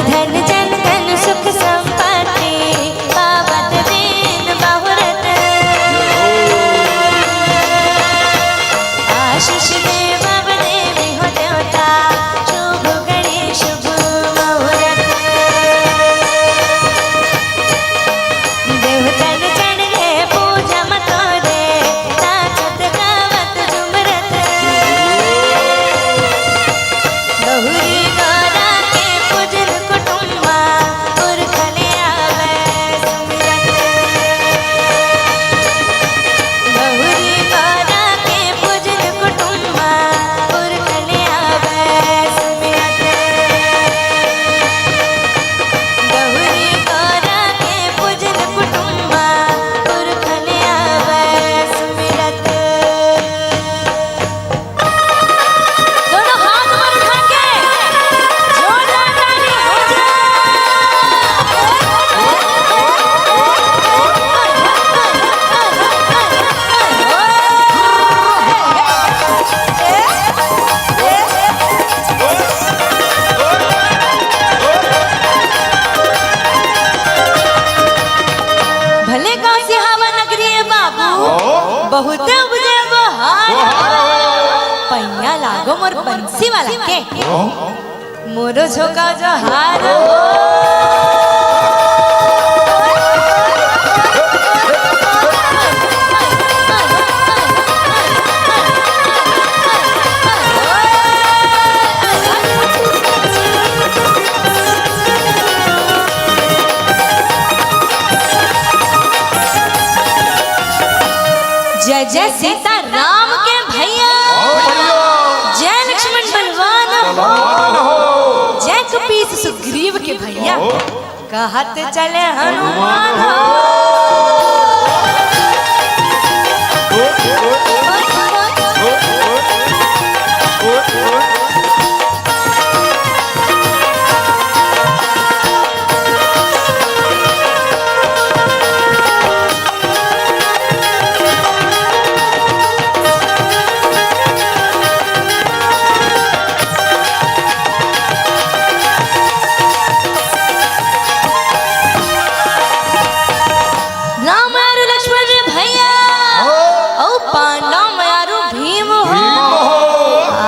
धन जन धन सुख संपत्ति पावत दीन बहुरत आशीष देव देवी हो देवता शुभ घड़ी शुभ मुहूर्त देव धन जन रे पूजा मत रे नाचत गावत झुमरत बहुरी गौरा के पूजन कुटुंबा पुरखले आवे सुमिरत बहुरी गौरा के पूजन कुटुंबा पुरखले आवे सुमिरत बहुरी गौरा के पूजन कुटुंबा पुरखले आवे सुमिरत दोनों हाथ ऊपर उठा के जोरदार ताली हो भले गाँव से हवा नगरी है बाबू बहुत बुझे बहार पैया लागो मोर बंसी वाला के मोरो झोका जो हार जय जय सीता राम के भैया जय लक्ष्मण बलवान हो जय कपीस सुग्रीव के भैया कहत चले हनुमान हो राम आरु लक्ष्मण भैया औ पांडव आरु भीम हो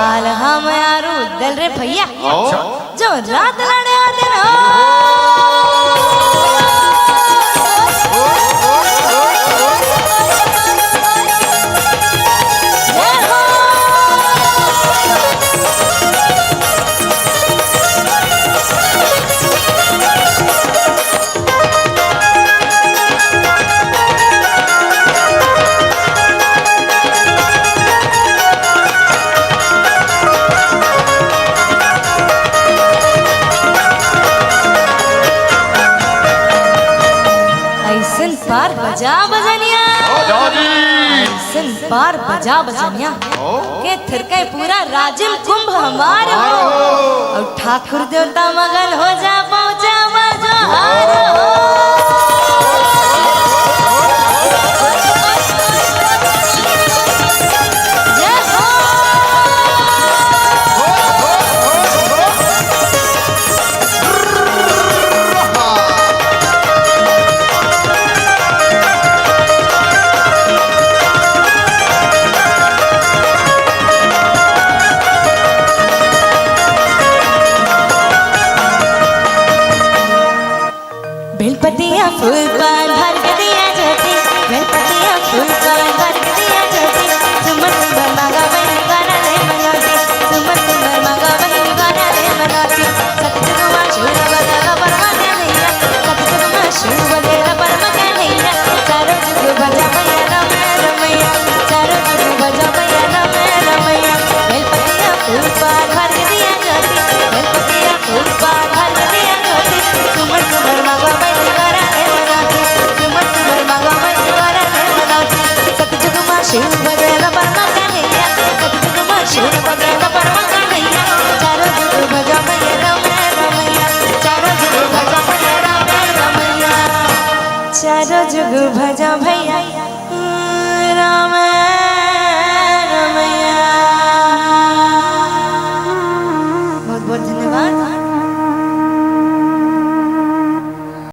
आल हम आरु दल रे भैया जो रात लड़े दिन हो जय हो ऐसन पार बजा बजनिया ऐसन पार बजा बजनिया के थिरके पूरा राजन कुंभ हमार हो और ठाकुर देवता मगन हो जा पहुंचा मजा हार हो जय हो बेलपतिया फूल पान भर के दिया ज्योति बेलपतिया फूल पान भर के दिया ज्योति सुमन सुंदर मांगा बहनी गाना रे मनोती सुमन सुंदर मांगा बहनी गाना रे मनोती सतजुगमा शूर बजेगा परमा के नैया सतजुगमा शूर बजेगा परमा के नैया चारों जुग बजा मैया राम रमैया चारों जुग बजा मैया राम रमैया बेलपतिया फूल पान भर के दिया ज्योति बेलपतिया फूल पान भर के दिया ज्योति सुमन सुंदर मांगा बहनी गाना रे मनोती सुमन सुंदर मांगा बहनी गाना रे मनोती सतजुगमा शूर बजेगा परमा के नैया सतजुगमा शूर बजेगा परमा के नैया चारों जुग बजा मैया राम रमैया चारों जुग बजा मैया राम रमैया चारों जुग भजा भैया राम